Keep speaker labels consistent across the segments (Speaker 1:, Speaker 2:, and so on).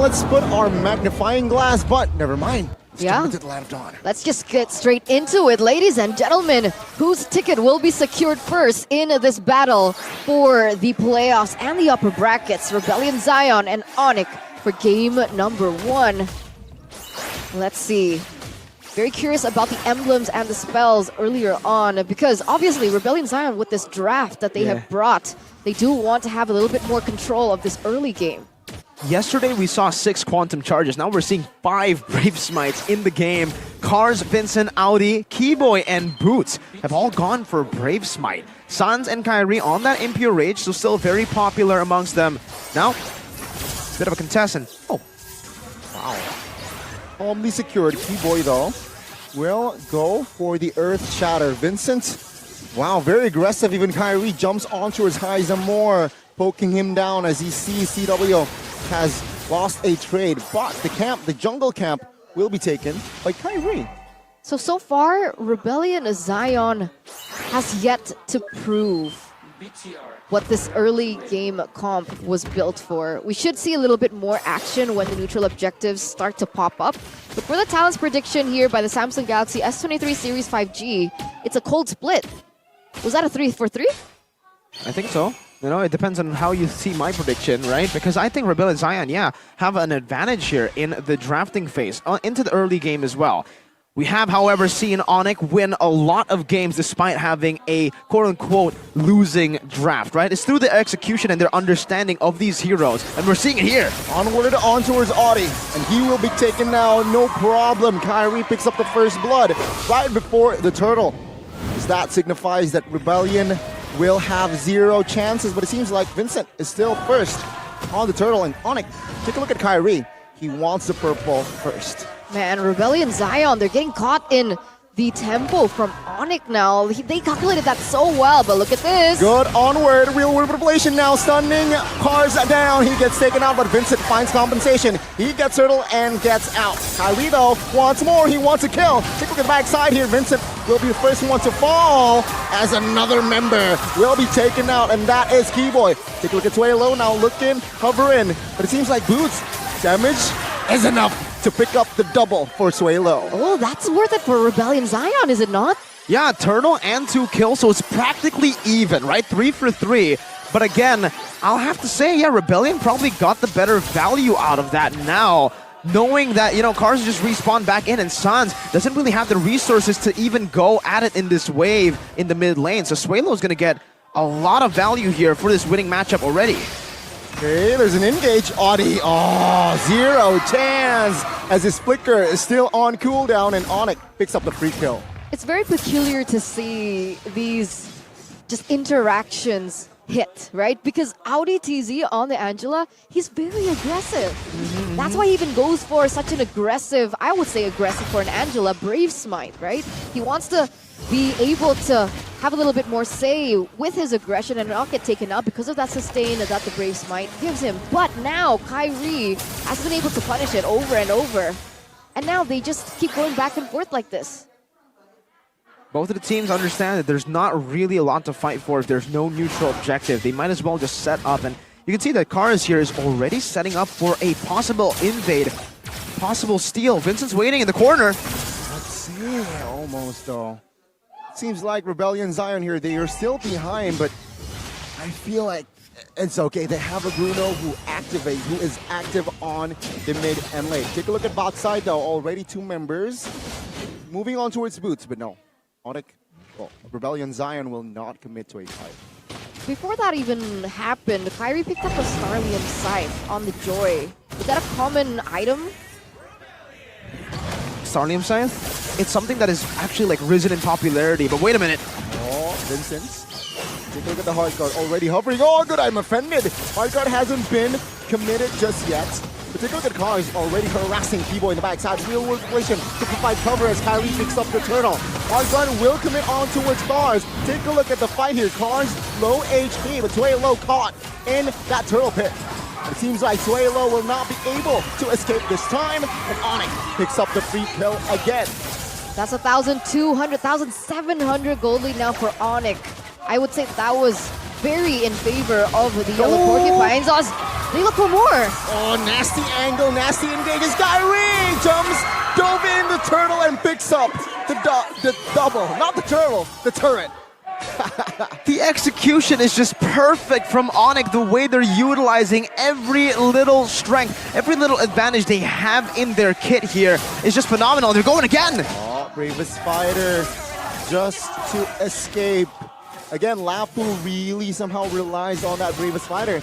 Speaker 1: let's put our magnifying glass, but never mind. Let's jump
Speaker 2: Yeah.
Speaker 1: into the Land of Dawn.
Speaker 2: Let's just get straight into it, ladies and gentlemen. Whose ticket will be secured first in this battle for the playoffs and the upper brackets? Rebellion Zion and ONIC for game number 1. Let's see. Very curious about the emblems and the spells earlier on, because obviously Rebellion Zion, with this draft that they have brought, they do want to have a little bit more control of this early game.
Speaker 3: Yesterday we saw 6 Quantum Charges. Now we're seeing 5 Brave Smites in the game. Cars, Vincent, Audi, Keyboy, and Boots have all gone for Brave Smite. Sans and Kyrie on that Impure Rage, so still very popular amongst them. Now, bit of a contestant. Oh,
Speaker 1: Wow. Calmly secured. Keyboy, though, will go for the Earth Shatter. Vincent, wow, very aggressive. Even Kyrie jumps onto his highs and more, poking him down as he sees CW has lost a trade. But the jungle camp, will be taken by Kyrie.
Speaker 2: So far, Rebellion Zion has yet to prove what this early game comp was built for. We should see a little bit more action when the neutral objectives start to pop up. But for the talents prediction here by the Samsung Galaxy S23 Series 5G, it's a cold split. Was that a 3-for-3?
Speaker 3: I think so. You know, it depends on how you see my prediction, right? Because I think Rebellion Zion, have an advantage here in the drafting phase, into the early game as well. We have, however, seen ONIC win a lot of games despite having a quote-unquote losing draft, right? It's through the execution and their understanding of these heroes, and we're seeing it here.
Speaker 1: Onward on towards Audi, and he will be taken now, no problem. Kyrie picks up the first blood right before the turtle. As that signifies that Rebellion will have 0 chances, but it seems like Vincent is still first on the turtle. And ONIC, take a look at Kyrie. He wants the purple first.
Speaker 2: Man, Rebellion Zion, they're getting caught in the tempo from ONIC now. They calculated that so well, but look at this.
Speaker 1: Good onward, real world manipulation now, stunning cars down. He gets taken out, but Vincent finds compensation. He gets turtle and gets out. Kyrie, though, wants more. He wants a kill. Take a look at the backside here. Vincent will be the first one to fall as another member will be taken out, and that is Keyboy. Take a look at Tuelo now, looking, hovering, but it seems like Boots damage is enough to pick up the double for Suelo.
Speaker 2: Oh, that's worth it for Rebellion Zion, is it not?
Speaker 3: Yeah, turtle and 2 kills, so it's practically even, right? 3 for 3. But again, I'll have to say, Rebellion probably got the better value out of that now, knowing that, cars just respawn back in, and Sans doesn't really have the resources to even go at it in this wave in the mid lane. So Suelo's going to get a lot of value here for this winning matchup already.
Speaker 1: Okay, there's an engage. Audi, 0 chance as his flicker is still on cooldown, and ONIC picks up the free kill.
Speaker 2: It's very peculiar to see these just interactions hit, right? Because Audi TZ on the Angela, he's very aggressive. That's why he even goes for such an aggressive, I would say aggressive for an Angela, Brave Smite, right? He wants to be able to have a little bit more say with his aggression and not get taken out because of that sustain that the Brave Smite gives him. But now Kyrie has been able to punish it over and over. And now they just keep going back and forth like this.
Speaker 3: Both of the teams understand that there's not really a lot to fight for if there's no neutral objective. They might as well just set up, and you can see that Kars here is already setting up for a possible invade, possible steal. Vincent's waiting in the corner.
Speaker 1: Let's see, almost though. Seems like Rebellion Zion here, they are still behind, but I feel like it's okay. They have a Bruno who is active on the mid and late. Take a look at bot side though, already 2 members. Moving on towards Boots, but no. ONIC, Rebellion Zion will not commit to a fight.
Speaker 2: Before that even happened, Kyrie picked up a Starlium Scythe on the Joy. Is that a common item?
Speaker 3: Starlium Scythe? It's something that is actually risen in popularity, but wait a minute.
Speaker 1: Oh, Vincent. Take a look at the hard guard, already hovering. Oh, good, I'm offended. Hard guard hasn't been committed just yet. But take a look at Cars already harassing Keyboy in the backside. Real world situation to provide cover as Kyrie picks up the turtle. Hard guard will commit on towards Cars. Take a look at the fight here. Cars low HP, but Tuelo caught in that turtle pit. It seems like Tuelo will not be able to escape this time, and ONIC picks up the free kill again.
Speaker 2: That's 1,200, 1,700 gold lead now for ONIC. I would say that was very in favor of the Yellow Porcupines. They look for more.
Speaker 1: Oh, nasty angle, nasty engages. Kyrie jumps, dove in the turtle and picks up the double. Not the turtle, the turret.
Speaker 3: The execution is just perfect from ONIC, the way they're utilizing every little strength, every little advantage they have in their kit here is just phenomenal. They're going again.
Speaker 1: Oh, bravest fighter just to escape. Again, Lapu really somehow relies on that bravest fighter.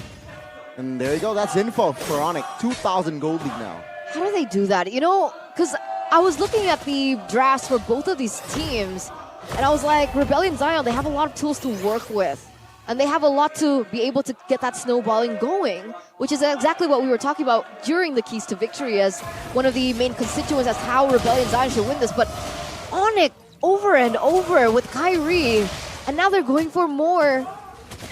Speaker 1: And there you go, that's info for ONIC. 2,000 gold league now.
Speaker 2: How do they do that? You know, because I was looking at the drafts for both of these teams, and I was like, Rebellion Zion, they have a lot of tools to work with. And they have a lot to be able to get that snowballing going, which is exactly what we were talking about during the Keys to Victory as one of the main constituents as how Rebellion Zion should win this. But ONIC over and over with Kyrie, and now they're going for more.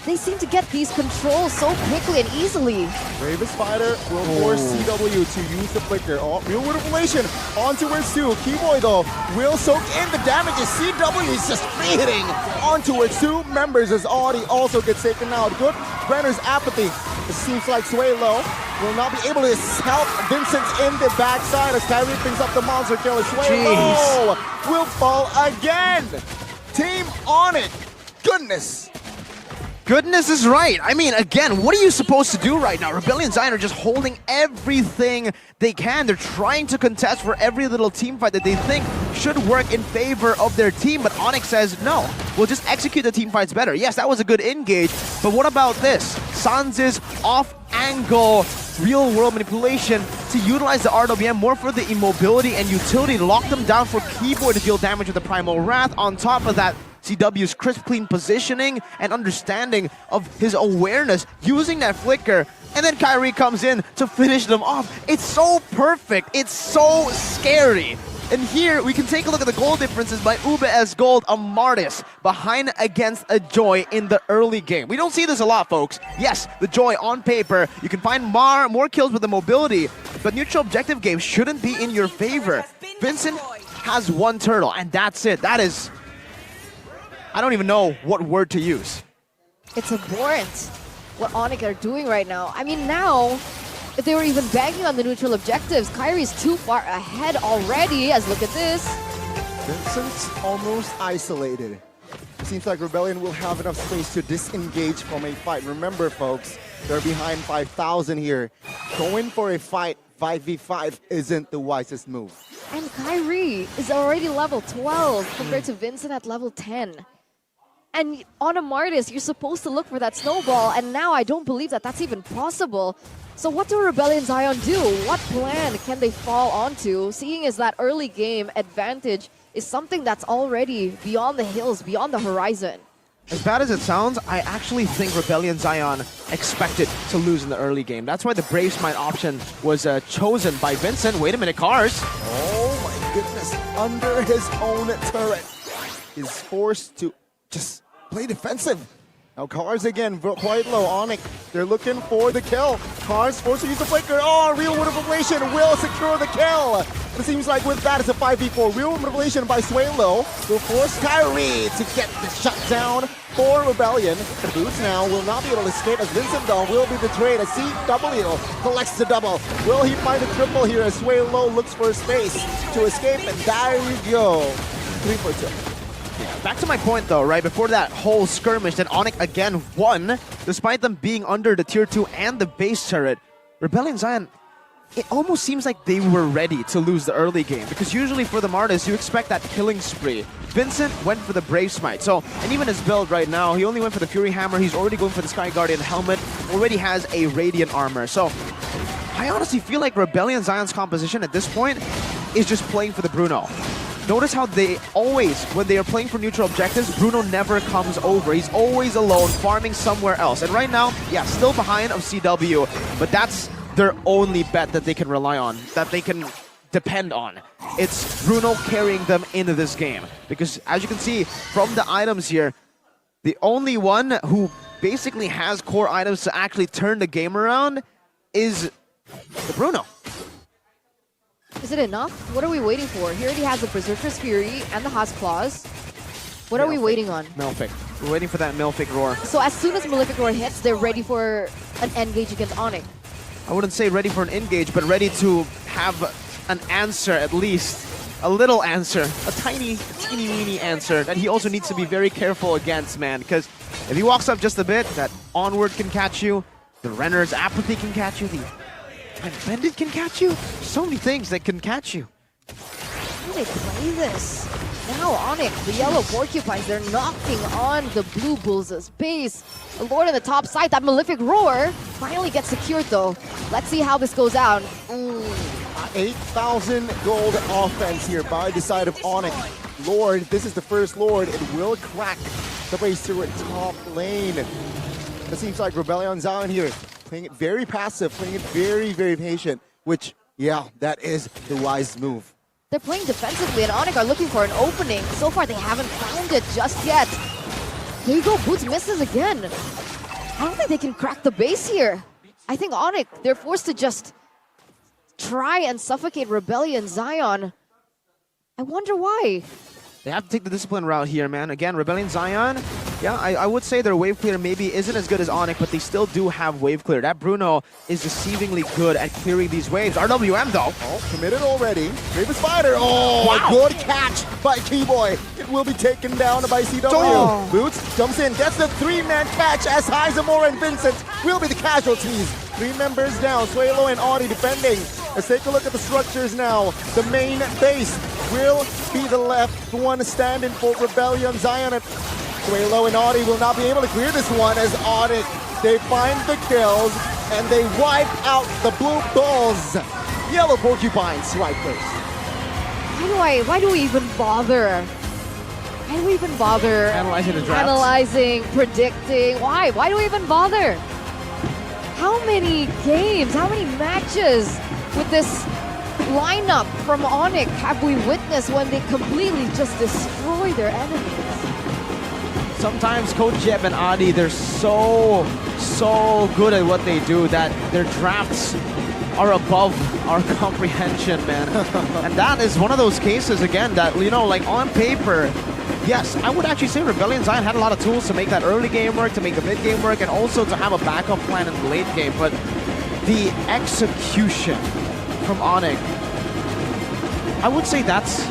Speaker 2: They seem to get these controls so quickly and easily.
Speaker 1: Bravest fighter will force CW to use the flicker. Oh, real world revelation onto Witsu. Keyboy though will soak in the damages. CW is just hitting onto Witsu. Members as Audi also gets taken out. Good. Brenner's apathy. It seems like Swaylo will not be able to help Vincent in the backside as Kyrie picks up the monster killer. Swaylo will fall again. Team ONIC. Goodness.
Speaker 3: Goodness is right. I mean, again, what are you supposed to do right now? Rebellion Zion are just holding everything they can. They're trying to contest for every little team fight that they think should work in favor of their team, but ONIC says, no, we'll just execute the team fights better. Yes, that was a good engage, but what about this? Sanz's off-angle real-world manipulation to utilize the RWM more for the immobility and utility to lock them down for Keyboard to deal damage with the Primal Wrath. On top of that, CW's crisp, clean positioning and understanding of his awareness using that flicker, and then Kyrie comes in to finish them off. It's so perfect. It's so scary. And here we can take a look at the goal differences by Ube as Gold, a Martis behind against a Joy in the early game. We don't see this a lot, folks. Yes, the Joy on paper, you can find more kills with the mobility, but neutral objective games shouldn't be in your favor. Vincent has one turtle, and that's it. That is... I don't even know what word to use.
Speaker 2: It's abhorrent what ONIC are doing right now. I mean, now, if they were even banking on the neutral objectives, Kyrie's too far ahead already, as look at this.
Speaker 1: Vincent's almost isolated. Seems like Rebellion will have enough space to disengage from a fight. Remember, folks, they're behind 5,000 here. Going for a fight 5v5 isn't the wisest move.
Speaker 2: And Kyrie is already level 12 compared to Vincent at level 10. And on a Martis, you're supposed to look for that snowball, and now I don't believe that that's even possible. So what do Rebellion Zion do? What plan can they fall onto, seeing as that early game advantage is something that's already beyond the hills, beyond the horizon?
Speaker 3: As bad as it sounds, I actually think Rebellion Zion expected to lose in the early game. That's why the Brave Smite option was chosen by Vincent. Wait a minute, Cars.
Speaker 1: Oh my goodness, under his own turret. Is forced to just play defensive. Now Cars again, quite low. ONIC, they're looking for the kill. Cars forced to use the flicker. Oh, Real World Revelation will secure the kill. It seems like with that, it's a 5v4. Real World Revelation by Swaylo will force Kyrie to get the shutdown for Rebellion. The boots now will not be able to escape as Vincent though will be betrayed as CW collects the double. Will he find a triple here as Swaylo looks for space to escape? And there you go. 3 for 2.
Speaker 3: Back to my point though, right? Before that whole skirmish that ONIC again won, despite them being under the tier 2 and the base turret, Rebellion Zion, it almost seems like they were ready to lose the early game, because usually for the Martis, you expect that killing spree. Vincent went for the Brave Smite, so, and even his build right now, he only went for the Fury Hammer, he's already going for the Sky Guardian helmet, already has a Radiant armor, so I honestly feel like Rebellion Zion's composition at this point is just playing for the Bruno. Notice how they always, when they are playing for neutral objectives, Bruno never comes over. He's always alone, farming somewhere else. And right now, yeah, still behind of CW, but that's their only bet that they can rely on, that they can depend on. It's Bruno carrying them into this game. Because as you can see from the items here, the only one who basically has core items to actually turn the game around is the Bruno.
Speaker 2: Is it enough? What are we waiting for? He already has the Berserker's Fury and the Haas Claws. What are we waiting on?
Speaker 3: Malefic. We're waiting for that Malefic Roar.
Speaker 2: So as soon as Malefic Roar hits, they're ready for an engage against ONIC.
Speaker 3: I wouldn't say ready for an engage, but ready to have an answer at least. A little answer, a tiny, weeny answer that he also needs to be very careful against, man. Because if he walks up just a bit, that onward can catch you, the Renner's apathy can catch you, the Bendit can catch you. So many things that can catch you.
Speaker 2: How do they play this? Now ONIC, the yellow porcupines, they're knocking on the blue Bulls' base. The Lord on the top side, that Malefic Roar finally gets secured though. Let's see how this goes out.
Speaker 1: 8,000 gold offense here by the side of ONIC. Lord, this is the first Lord. It will crack the race through a top lane. It seems like Rebellion Zion here, playing it very passive, playing it very, very patient, which, yeah, that is the wise move.
Speaker 2: They're playing defensively and ONIC are looking for an opening. So far they haven't found it just yet. There you go, Boots misses again. I don't think they can crack the base here. I think ONIC, they're forced to just try and suffocate Rebellion Zion. I wonder why.
Speaker 3: They have to take the discipline route here, man. Again, Rebellion Zion, yeah, I would say their wave clear maybe isn't as good as ONIC, but they still do have wave clear. That Bruno is deceivingly good at clearing these waves. RWM, though.
Speaker 1: Oh, committed already. Raven Spider. Oh,
Speaker 3: wow.
Speaker 1: Good catch by Keyboy. It will be taken down by CW.
Speaker 3: Oh.
Speaker 1: Boots jumps in, gets the three-man catch as Heisemore and Vincent will be the casualties. 3 members down, Suelo and Audi defending. Let's take a look at the structures now. The main base will be the left one standing for Rebellion Zion. Suelo and Audi will not be able to clear this one as ONIC, they find the kills and they wipe out the blue Bulls. Yellow Porcupines right first.
Speaker 2: Why do we even bother? Why do we even bother
Speaker 3: Analyzing the draft.
Speaker 2: analyzing, predicting? Why? Why do we even bother? How many games, how many matches with this lineup from ONIC have we witnessed when they completely just destroy their enemies?
Speaker 3: Sometimes Coach Jeb and Adi, they're so good at what they do that their drafts are above our comprehension, man. And that is one of those cases, again, that, you know, like on paper, yes, I would actually say Rebellion Zion had a lot of tools to make that early game work, to make the mid game work, and also to have a backup plan in the late game. But the execution from ONIC, I would say that's